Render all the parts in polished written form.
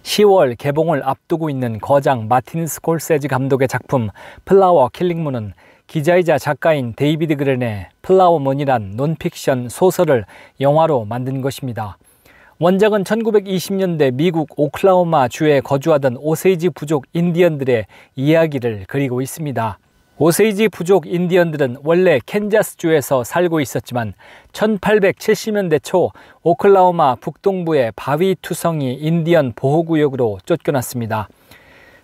10월 개봉을 앞두고 있는 거장 마틴 스콜세지 감독의 작품 플라워 킬링문은 기자이자 작가인 데이비드 그렌의 플라워문이란 논픽션 소설을 영화로 만든 것입니다. 원작은 1920년대 미국 오클라호마 주에 거주하던 오세이지 부족 인디언들의 이야기를 그리고 있습니다. 오세이지 부족 인디언들은 원래 캔자스주에서 살고 있었지만 1870년대 초 오클라호마 북동부의 바위투성이 인디언 보호구역으로 쫓겨났습니다.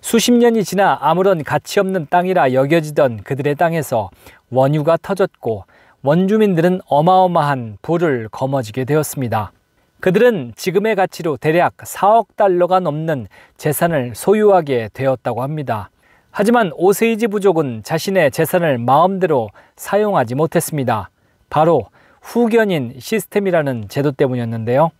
수십 년이 지나 아무런 가치 없는 땅이라 여겨지던 그들의 땅에서 원유가 터졌고 원주민들은 어마어마한 부를 거머쥐게 되었습니다. 그들은 지금의 가치로 대략 4억 달러가 넘는 재산을 소유하게 되었다고 합니다. 하지만 오세이지 부족은 자신의 재산을 마음대로 사용하지 못했습니다. 바로 후견인 시스템이라는 제도 때문이었는데요.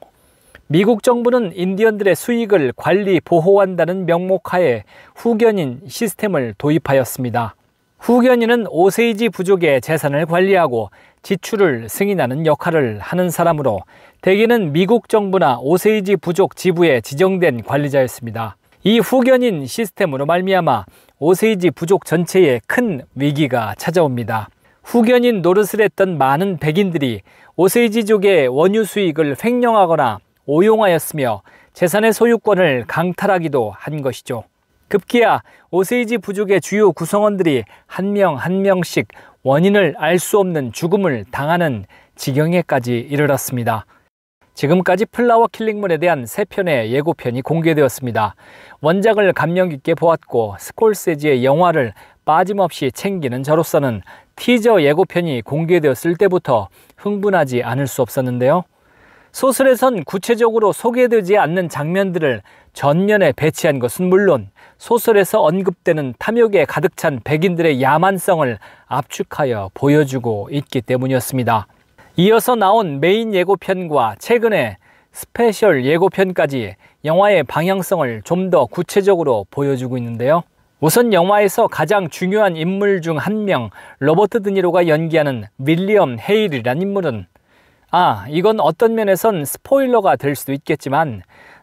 미국 정부는 인디언들의 수익을 관리 보호한다는 명목하에 후견인 시스템을 도입하였습니다. 후견인은 오세이지 부족의 재산을 관리하고 지출을 승인하는 역할을 하는 사람으로 대개는 미국 정부나 오세이지 부족 지부에 지정된 관리자였습니다. 이 후견인 시스템으로 말미암아 오세이지 부족 전체에 큰 위기가 찾아옵니다. 후견인 노릇을 했던 많은 백인들이 오세이지족의 원유 수익을 횡령하거나 오용하였으며 재산의 소유권을 강탈하기도 한 것이죠. 급기야 오세이지 부족의 주요 구성원들이 한 명 한 명씩 원인을 알 수 없는 죽음을 당하는 지경에까지 이르렀습니다. 지금까지 플라워 킬링문에 대한 3편의 예고편이 공개되었습니다. 원작을 감명 깊게 보았고 스콜세지의 영화를 빠짐없이 챙기는 저로서는 티저 예고편이 공개되었을 때부터 흥분하지 않을 수 없었는데요. 소설에선 구체적으로 소개되지 않는 장면들을 전면에 배치한 것은 물론 소설에서 언급되는 탐욕에 가득 찬 백인들의 야만성을 압축하여 보여주고 있기 때문이었습니다. 이어서 나온 메인 예고편과 최근에 스페셜 예고편까지 영화의 방향성을 좀 더 구체적으로 보여주고 있는데요. 우선 영화에서 가장 중요한 인물 중 한 명, 로버트 드니로가 연기하는 윌리엄 헤일이란 인물은 이건 어떤 면에선 스포일러가 될 수도 있겠지만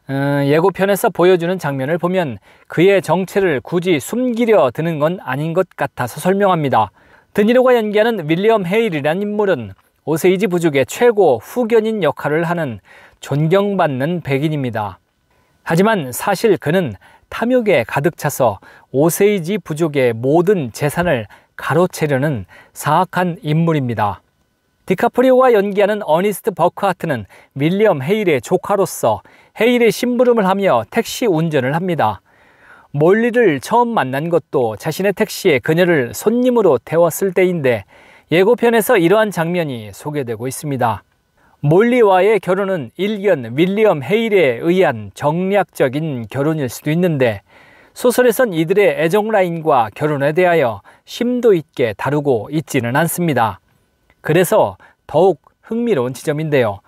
예고편에서 보여주는 장면을 보면 그의 정체를 굳이 숨기려 드는 건 아닌 것 같아서 설명합니다. 드니로가 연기하는 윌리엄 헤일이란 인물은 오세이지 부족의 최고 후견인 역할을 하는 존경받는 백인입니다. 하지만 사실 그는 탐욕에 가득 차서 오세이지 부족의 모든 재산을 가로채려는 사악한 인물입니다. 디카프리오가 연기하는 어니스트 버크하트는 윌리엄 헤일의 조카로서 헤일의 심부름을 하며 택시 운전을 합니다. 몰리를 처음 만난 것도 자신의 택시에 그녀를 손님으로 태웠을 때인데 예고편에서 이러한 장면이 소개되고 있습니다. 몰리와의 결혼은 일견 윌리엄 헤일에 의한 정략적인 결혼일 수도 있는데 소설에선 이들의 애정 라인과 결혼에 대하여 심도 있게 다루고 있지는 않습니다. 그래서 더욱 흥미로운 지점인데요.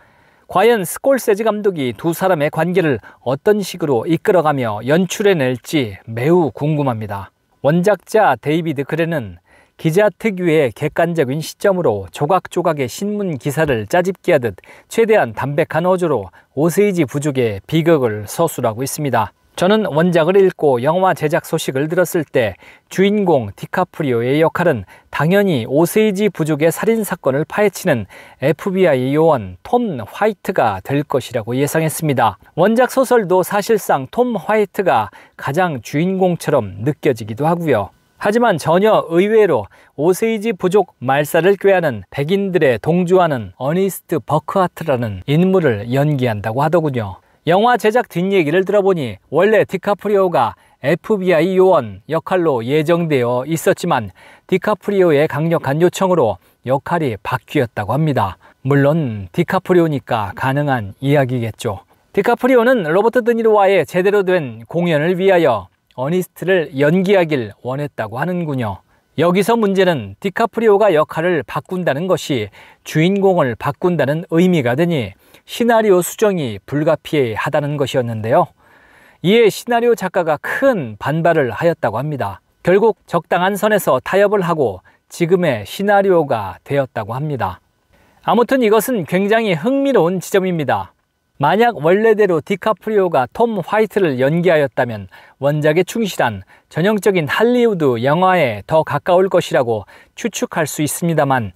과연 스콜세지 감독이 두 사람의 관계를 어떤 식으로 이끌어가며 연출해낼지 매우 궁금합니다. 원작자 데이비드 그렌은 기자 특유의 객관적인 시점으로 조각조각의 신문 기사를 짜집기 하듯 최대한 담백한 어조로 오세이지 부족의 비극을 서술하고 있습니다. 저는 원작을 읽고 영화 제작 소식을 들었을 때 주인공 디카프리오의 역할은 당연히 오세이지 부족의 살인사건을 파헤치는 FBI 요원 톰 화이트가 될 것이라고 예상했습니다. 원작 소설도 사실상 톰 화이트가 가장 주인공처럼 느껴지기도 하고요. 하지만 전혀 의외로 오세이지 부족 말살을 꾀하는 백인들의 동조하는 어니스트 버크하트라는 인물을 연기한다고 하더군요. 영화 제작 뒷얘기를 들어보니 원래 디카프리오가 FBI 요원 역할로 예정되어 있었지만 디카프리오의 강력한 요청으로 역할이 바뀌었다고 합니다. 물론 디카프리오니까 가능한 이야기겠죠. 디카프리오는 로버트 드니로와의 제대로 된 공연을 위하여 어니스트를 연기하길 원했다고 하는군요. 여기서 문제는 디카프리오가 역할을 바꾼다는 것이 주인공을 바꾼다는 의미가 되니 시나리오 수정이 불가피하다는 것이었는데요. 이에 시나리오 작가가 큰 반발을 하였다고 합니다. 결국 적당한 선에서 타협을 하고 지금의 시나리오가 되었다고 합니다. 아무튼 이것은 굉장히 흥미로운 지점입니다. 만약 원래대로 디카프리오가 톰 화이트를 연기하였다면 원작에 충실한 전형적인 할리우드 영화에 더 가까울 것이라고 추측할 수 있습니다만,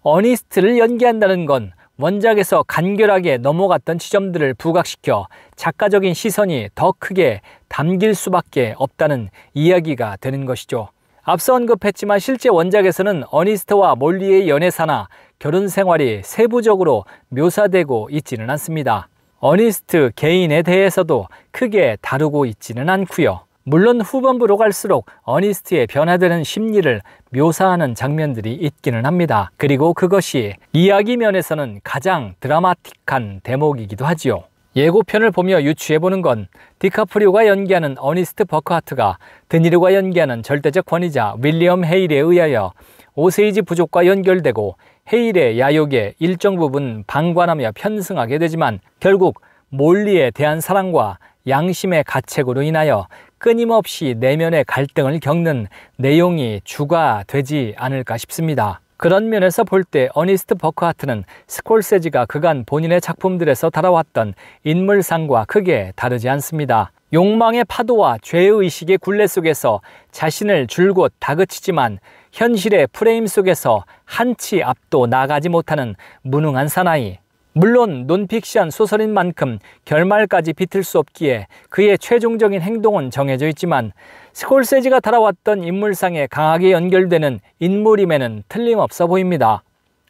어니스트를 연기한다는 건 원작에서 간결하게 넘어갔던 지점들을 부각시켜 작가적인 시선이 더 크게 담길 수밖에 없다는 이야기가 되는 것이죠. 앞서 언급했지만 실제 원작에서는 어니스트와 몰리의 연애사나 결혼 생활이 세부적으로 묘사되고 있지는 않습니다. 어니스트 개인에 대해서도 크게 다루고 있지는 않고요. 물론 후반부로 갈수록 어니스트의 변화되는 심리를 묘사하는 장면들이 있기는 합니다. 그리고 그것이 이야기 면에서는 가장 드라마틱한 대목이기도 하지요. 예고편을 보며 유추해보는 건 디카프리오가 연기하는 어니스트 버크하트가 드니로가 연기하는 절대적 권위자 윌리엄 헤일에 의하여 오세이지 부족과 연결되고 헤일의 야욕에 일정 부분 방관하며 편승하게 되지만 결국 몰리에 대한 사랑과 양심의 가책으로 인하여 끊임없이 내면의 갈등을 겪는 내용이 주가 되지 않을까 싶습니다. 그런 면에서 볼 때 어니스트 버크하트는 스콜세지가 그간 본인의 작품들에서 달아왔던 인물상과 크게 다르지 않습니다. 욕망의 파도와 죄의식의 굴레 속에서 자신을 줄곧 다그치지만 현실의 프레임 속에서 한치 앞도 나가지 못하는 무능한 사나이. 물론 논픽션 소설인 만큼 결말까지 비틀 수 없기에 그의 최종적인 행동은 정해져 있지만 스콜세지가 달아왔던 인물상에 강하게 연결되는 인물임에는 틀림없어 보입니다.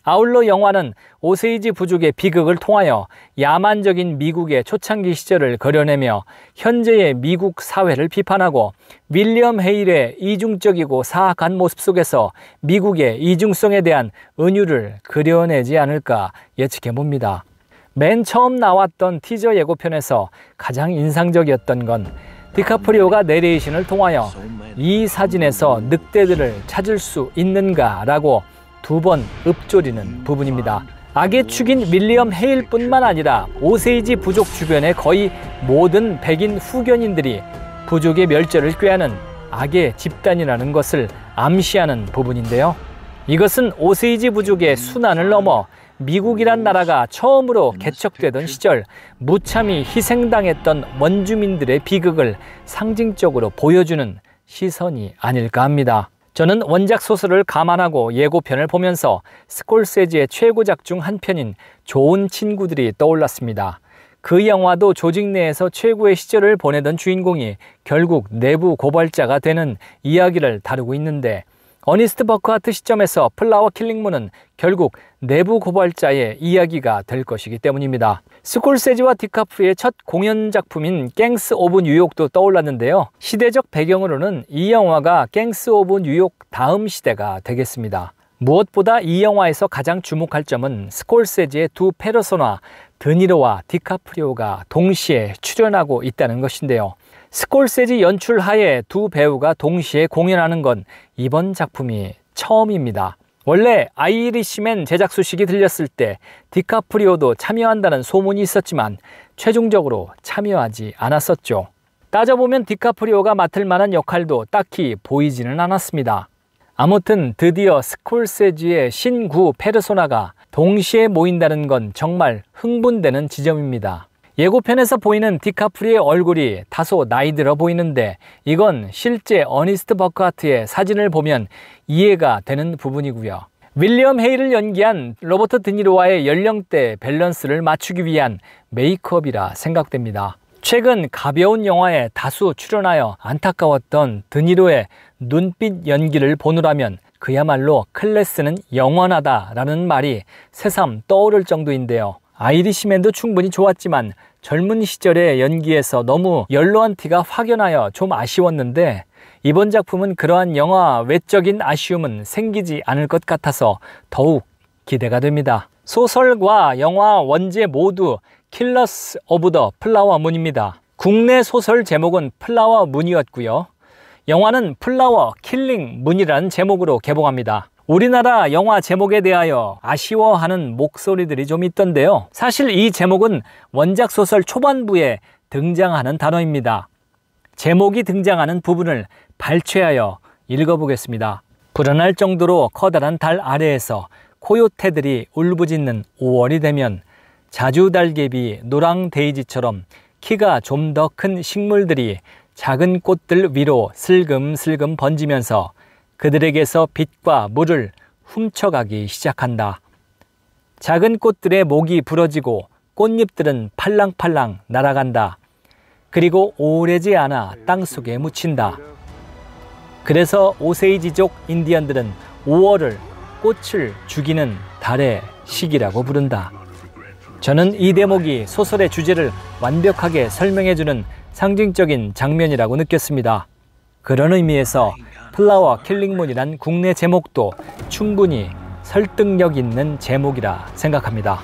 아울러 영화는 오세이지 부족의 비극을 통하여 야만적인 미국의 초창기 시절을 그려내며 현재의 미국 사회를 비판하고 윌리엄 헤일의 이중적이고 사악한 모습 속에서 미국의 이중성에 대한 은유를 그려내지 않을까 예측해 봅니다. 맨 처음 나왔던 티저 예고편에서 가장 인상적이었던 건 디카프리오가 내레이션을 통하여 이 사진에서 늑대들을 찾을 수 있는가 라고 2번 읊조리는 부분입니다. 악의 축인 윌리엄 헤일뿐만 아니라 오세이지 부족 주변의 거의 모든 백인 후견인들이 부족의 멸절을 꾀하는 악의 집단이라는 것을 암시하는 부분인데요. 이것은 오세이지 부족의 순환을 넘어 미국이란 나라가 처음으로 개척되던 시절 무참히 희생당했던 원주민들의 비극을 상징적으로 보여주는 시선이 아닐까 합니다. 저는 원작 소설을 감안하고 예고편을 보면서 스콜세지의 최고작 중 한 편인 좋은 친구들이 떠올랐습니다. 그 영화도 조직 내에서 최고의 시절을 보내던 주인공이 결국 내부 고발자가 되는 이야기를 다루고 있는데, 어니스트 버크하트 시점에서 플라워 킬링문은 결국 내부 고발자의 이야기가 될 것이기 때문입니다. 스콜세지와 디카프리의 첫 공연 작품인 갱스 오브 뉴욕도 떠올랐는데요. 시대적 배경으로는 이 영화가 갱스 오브 뉴욕 다음 시대가 되겠습니다. 무엇보다 이 영화에서 가장 주목할 점은 스콜세지의 두 페르소나 드니로와 디카프리오가 동시에 출연하고 있다는 것인데요. 스콜세지 연출하에 두 배우가 동시에 공연하는 건 이번 작품이 처음입니다. 원래 아이리시맨 제작 소식이 들렸을 때 디카프리오도 참여한다는 소문이 있었지만 최종적으로 참여하지 않았었죠. 따져보면 디카프리오가 맡을 만한 역할도 딱히 보이지는 않았습니다. 아무튼 드디어 스콜세지의 신구 페르소나가 동시에 모인다는 건 정말 흥분되는 지점입니다. 예고편에서 보이는 디카프리의 얼굴이 다소 나이 들어 보이는데 이건 실제 어니스트 버크하트의 사진을 보면 이해가 되는 부분이고요. 윌리엄 헤일을 연기한 로버트 드니로와의 연령대 밸런스를 맞추기 위한 메이크업이라 생각됩니다. 최근 가벼운 영화에 다수 출연하여 안타까웠던 드니로의 눈빛 연기를 보느라면 그야말로 클래스는 영원하다라는 말이 새삼 떠오를 정도인데요. 아이리시맨도 충분히 좋았지만 젊은 시절의 연기에서 너무 연로한 티가 확연하여 좀 아쉬웠는데 이번 작품은 그러한 영화 외적인 아쉬움은 생기지 않을 것 같아서 더욱 기대가 됩니다. 소설과 영화 원제 모두 킬러스 오브 더 플라워 문입니다. 국내 소설 제목은 플라워 문이었고요. 영화는 플라워 킬링 문이라는 제목으로 개봉합니다. 우리나라 영화 제목에 대하여 아쉬워하는 목소리들이 좀 있던데요. 사실 이 제목은 원작 소설 초반부에 등장하는 단어입니다. 제목이 등장하는 부분을 발췌하여 읽어보겠습니다. 불안할 정도로 커다란 달 아래에서 코요테들이 울부짖는 5월이 되면 자주달개비, 노랑데이지처럼 키가 좀 더 큰 식물들이 작은 꽃들 위로 슬금슬금 번지면서 그들에게서 빛과 물을 훔쳐가기 시작한다. 작은 꽃들의 목이 부러지고 꽃잎들은 팔랑팔랑 날아간다. 그리고 오래지 않아 땅속에 묻힌다. 그래서 오세이지족 인디언들은 5월을 꽃을 죽이는 달의 시기라고 부른다. 저는 이 대목이 소설의 주제를 완벽하게 설명해주는 상징적인 장면이라고 느꼈습니다. 그런 의미에서 플라워 킬링문이란 국내 제목도 충분히 설득력 있는 제목이라 생각합니다.